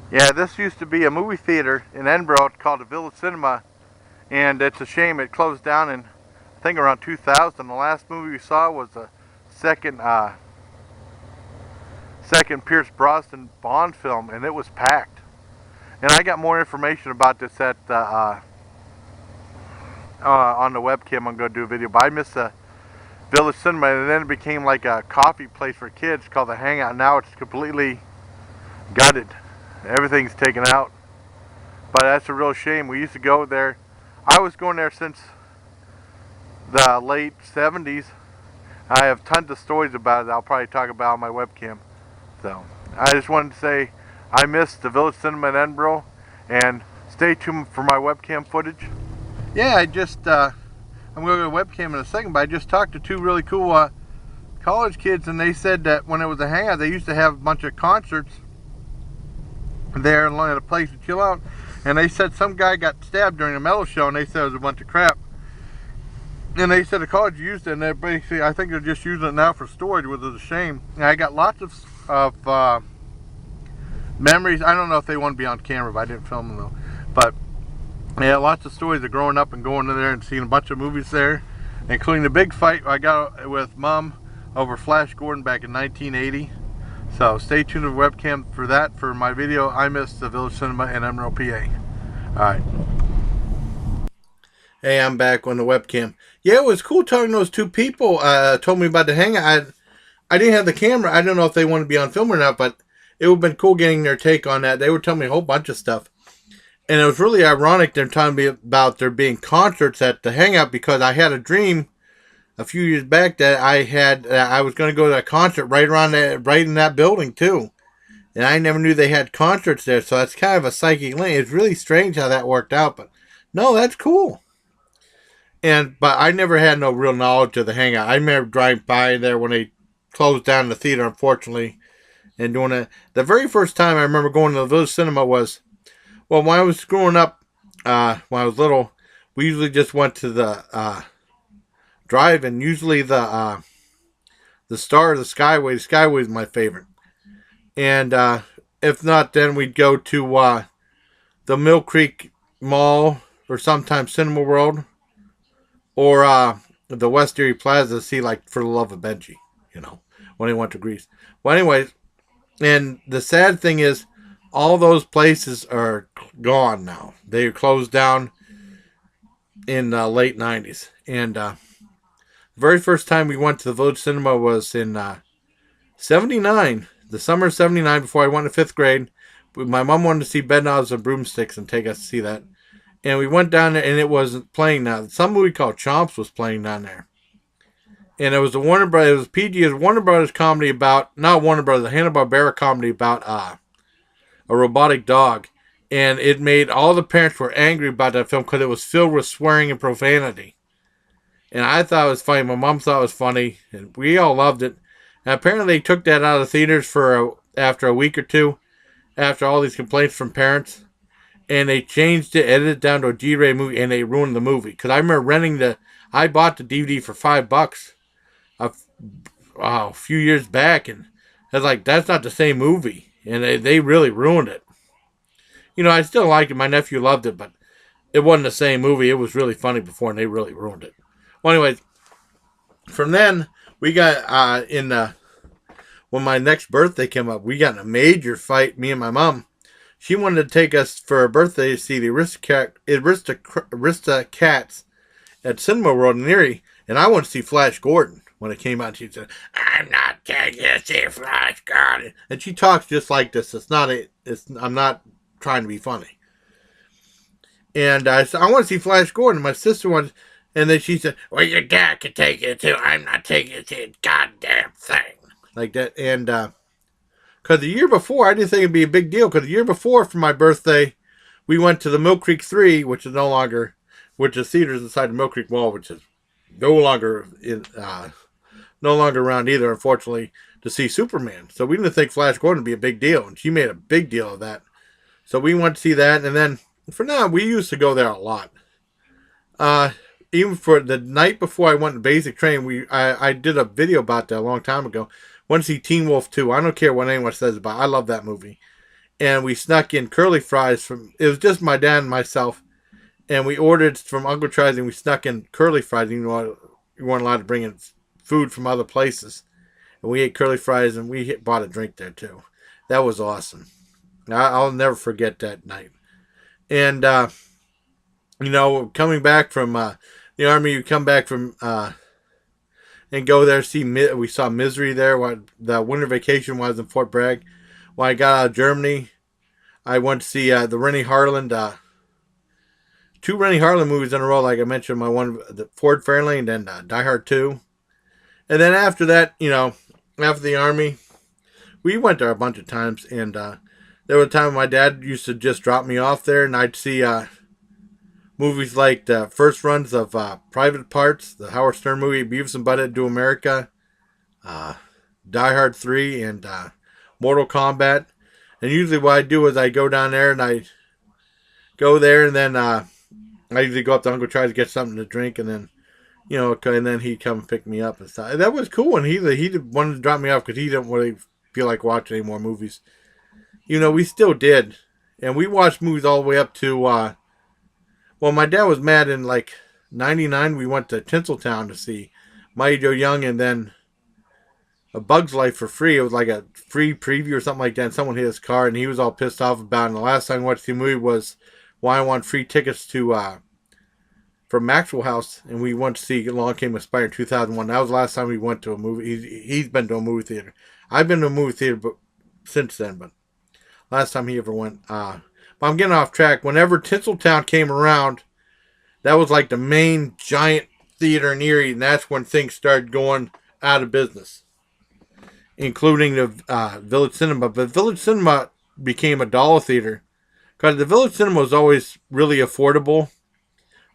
Yeah, this used to be a movie theater in Edinboro called the Village Cinema, and it's a shame it closed down in, I think, around 2000. The last movie we saw was the second second Pierce Brosnan Bond film, and it was packed. And I got more information about this at on the webcam. I'm going to do a video, but I missed the Village Cinema, and then it became like a coffee place for kids called the Hangout. Now it's completely gutted. Everything's taken out. But that's a real shame. We used to go there. I was going there since the late 70s. I have tons of stories about it I'll probably talk about on my webcam. So I just wanted to say I missed the Village Cinema in Edinboro, and stay tuned for my webcam footage. Yeah, I'm going to go to webcam in a second, but I just talked to two really cool college kids, and they said that when it was a hangout, they used to have a bunch of concerts there at a place to chill out. And they said some guy got stabbed during a metal show, and they said it was a bunch of crap. And they said the college used it, and they're basically, I think they're just using it now for storage, which is a shame. And I got lots of memories. I don't know if they want to be on camera, but I didn't film them though. But yeah, lots of stories of growing up and going in there and seeing a bunch of movies there, including the big fight I got with Mom over Flash Gordon back in 1980. So stay tuned to the webcam for that. For my video, I missed the Village Cinema in Emerald, PA. Alright. Hey, I'm back on the webcam. Yeah, it was cool talking to those two people. Told me about the hangout. I didn't have the camera. I don't know if they want to be on film or not, but it would have been cool getting their take on that. They were telling me a whole bunch of stuff. And it was really ironic they're telling me about there being concerts at the hangout, because I had a dream a few years back that I was going to go to a concert right in that building too. And I never knew they had concerts there, so that's kind of a psychic link. It's really strange how that worked out, but no, that's cool. But I never had no real knowledge of the hangout. I remember driving by there when they closed down the theater, unfortunately, and doing it. The very first time I remember going to the Village Cinema was, well, when I was growing up, when I was little, we usually just went to the drive, and usually the Star or the Skyway. The Skyway is my favorite. And if not, then we'd go to the Mill Creek Mall, or sometimes Cinema World, or the West Erie Plaza to see, like, For the Love of Benji, when he went to Greece. Well, anyways, and the sad thing is, all those places are gone now. They closed down in the late 90s. And the very first time we went to the Village Cinema was in 79, the summer of 79, before I went to 5th grade. My mom wanted to see Bedknobs and Broomsticks and take us to see that. And we went down there, and it wasn't playing now. Some movie called Chomps was playing down there. And it was a Warner Brothers, it was PG, it was Warner Brothers comedy about, not Warner Brothers, a Hanna-Barbera comedy about a robotic dog. And it made all the parents were angry about that film because it was filled with swearing and profanity. And I thought it was funny. My mom thought it was funny. And we all loved it. And apparently they took that out of the theaters after a week or two, after all these complaints from parents. And they changed it, edited it down to a G-rated movie, and they ruined the movie. Because I remember I bought the DVD for $5 a few years back, and I was like, that's not the same movie. And they really ruined it. I still liked it. My nephew loved it, but it wasn't the same movie. It was really funny before, and they really ruined it. Well, anyways, from then, we got, when my next birthday came up, we got in a major fight, me and my mom. She wanted to take us for her birthday to see the Aristocats at Cinema World in Erie, and I wanted to see Flash Gordon when it came out. She said, "I'm not taking you to see Flash Gordon," and she talks just like this. I'm not trying to be funny. And I said, "I want to see Flash Gordon." My sister wanted, and then she said, "Well, your dad can take you too. I'm not taking you to see a goddamn thing," like that. And because the year before, I didn't think it'd be a big deal. Because the year before, for my birthday, we went to the Mill Creek 3, which is theaters inside the Mill Creek Mall, which is no longer around either, unfortunately, to see Superman. So we didn't think Flash Gordon would be a big deal, and she made a big deal of that. So we went to see that, and then for now, we used to go there a lot. Even for the night before I went to basic training, I did a video about that a long time ago. Went to see Teen Wolf 2. I don't care what anyone says about it. I love that movie. and we snuck in curly fries from. It was just my dad and myself, and we ordered from Uncle Charlie's, and we snuck in curly fries. You know, you weren't allowed to bring in food from other places, and we ate curly fries, and we bought a drink there too. That was awesome. I'll never forget that night. And coming back from the army, you come back from and go there. We saw Misery there. What the winter vacation was in Fort Bragg. When I got out of Germany, I went to see the Rennie Harlan, two Rennie Harlan movies in a row. Like I mentioned, my one, the Ford Fairlane, and Die Hard 2. And then after that, after the army, we went there a bunch of times. And there was a time my dad used to just drop me off there, and I'd see movies like the first runs of Private Parts, the Howard Stern movie, Beavis and Butthead Do America, Die Hard 3, and Mortal Kombat. And usually what I do is I go down there and I go there, and then I usually go up to Uncle Charlie to get something to drink, and then and then he'd come and pick me up and stuff. That was cool, and he wanted to drop me off because he didn't really feel like watching any more movies. We still did, and we watched movies all the way up to. Well, my dad was mad in like '99. We went to Tinseltown to see Mighty Joe Young, and then A Bug's Life for free. It was like a free preview or something like that. And someone hit his car, and he was all pissed off about it. And the last time I watched the movie was why I want free tickets to from Maxwell House, and we went to see Along Came a Spider in 2001. That was the last time we went to a movie. He's been to a movie theater. I've been to a movie theater since then, but last time he ever went. But I'm getting off track. Whenever Tinseltown came around, that was like the main giant theater in Erie, and that's when things started going out of business, including the Village Cinema. But Village Cinema became a dollar theater because the Village Cinema was always really affordable.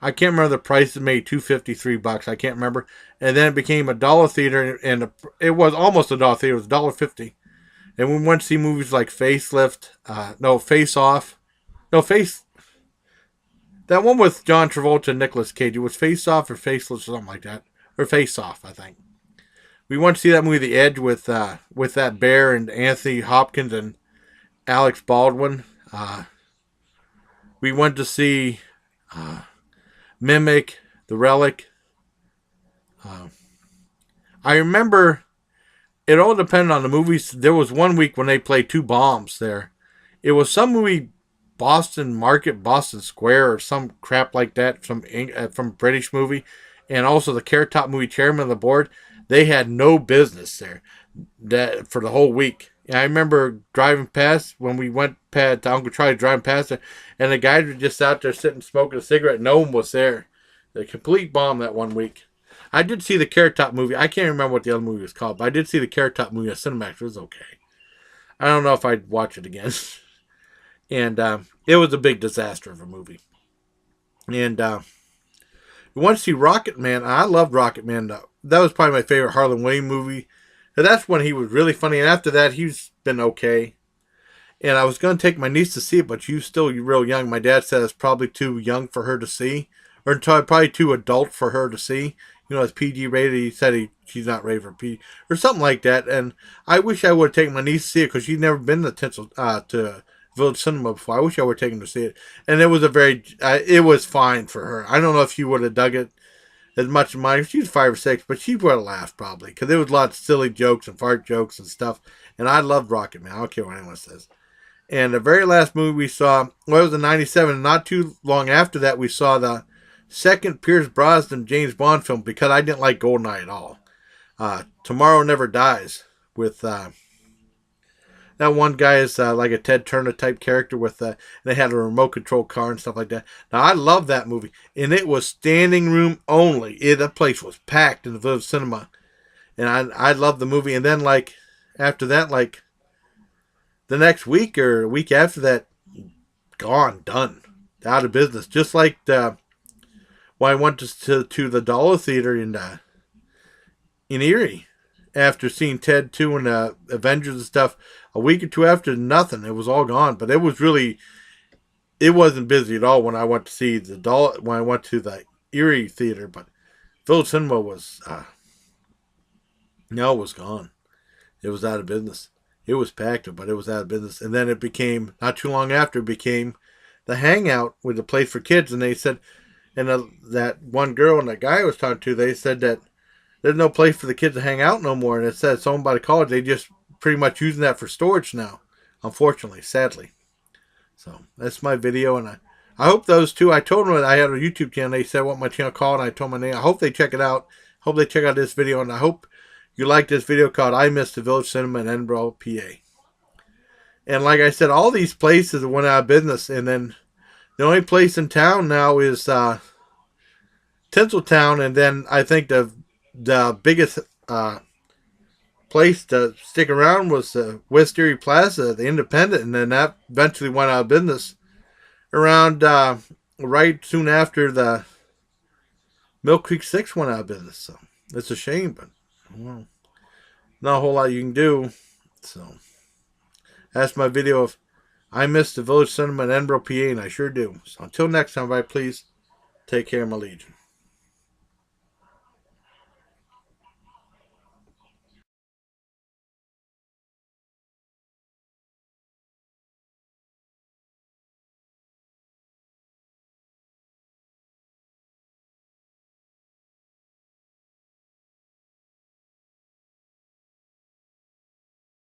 I can't remember the price. It made $2.53. I can't remember. And then it became a dollar theater, and it was almost a dollar theater. It was $1.50. And we went to see movies like Face Off. That one with John Travolta and Nicolas Cage. It was Face Off or Faceless or something like that. Or Face Off, I think. We went to see that movie The Edge with that bear and Anthony Hopkins and Alex Baldwin. We went to see Mimic, The Relic. I remember it all depended on the movies. There was one week when they played two bombs there. It was some movie, Boston Market, Boston Square, or some crap like that from British movie, and also the Carrot Top movie, Chairman of the Board. They had no business there for the whole week. And I remember driving past when we went to Uncle Charlie, driving past it, and the guys were just out there sitting smoking a cigarette. No one was there. The complete bomb that one week. I did see the Carrot Top movie. I can't remember what the other movie was called, but I did see the Carrot Top movie at Cinemax. It was okay. I don't know if I'd watch it again. And it was a big disaster of a movie. And we went to see Rocket Man. I loved Rocket Man. That was probably my favorite Harlan Williams movie. And that's when he was really funny. And after that, he's been okay. And I was going to take my niece to see it, but you're real young. My dad said it's probably too young for her to see. Or probably too adult for her to see. It's PG rated. He said she's not ready for PG. Or something like that. And I wish I would have taken my niece to see it because she'd never been to Village Cinema before. I wish I would have taken her to see it. And it was it was fine for her. I don't know if she would have dug it as much as mine. She was 5 or 6, but she would have laughed probably. Because there was a lot of silly jokes and fart jokes and stuff. And I loved Rocket Man. I don't care what anyone says. And the very last movie we saw, it was in '97. And not too long after that, we saw the second Pierce Brosnan James Bond film because I didn't like Goldeneye at all. Tomorrow Never Dies with that one guy is like a Ted Turner type character with they had a remote control car and stuff like that. Now I love that movie, and it was standing room only. That place was packed in the Village Cinema, and I loved the movie. And then like after that, like the next week or a week after that, gone, done, out of business. Just like when I went to the Dollar Theater in Erie after seeing Ted 2 and Avengers and stuff. A week or two after, nothing. It was all gone. But it wasn't busy at all when I went to see when I went to the Erie Theater. But Village Cinema was, it was gone. It was out of business. It was packed, but it was out of business. And then it became, not too long after, it became the hangout with a place for kids. And they said, and that one girl and that guy I was talking to, they said that there's no place for the kids to hang out no more. And it said someone by the college, they just pretty much using that for storage now, unfortunately, sadly. So that's my video. And I hope those two, I told them that I had a YouTube channel. They said what my channel called, and I told them my name. I hope they check it out. Hope they check out this video. And I hope you like this video called I Miss the Village Cinema in Edinboro, PA. And like I said, all these places went out of business. And then the only place in town now is Tinseltown. And then I think the biggest place to stick around was West Erie Plaza, the Independent. And then that eventually went out of business around right soon after the Mill Creek 6 went out of business. So it's a shame, but well, not a whole lot you can do. So that's my video of I Miss the Village Cinema in Edinboro, PA, and I sure do. So until next time, everybody, please take care, my legion.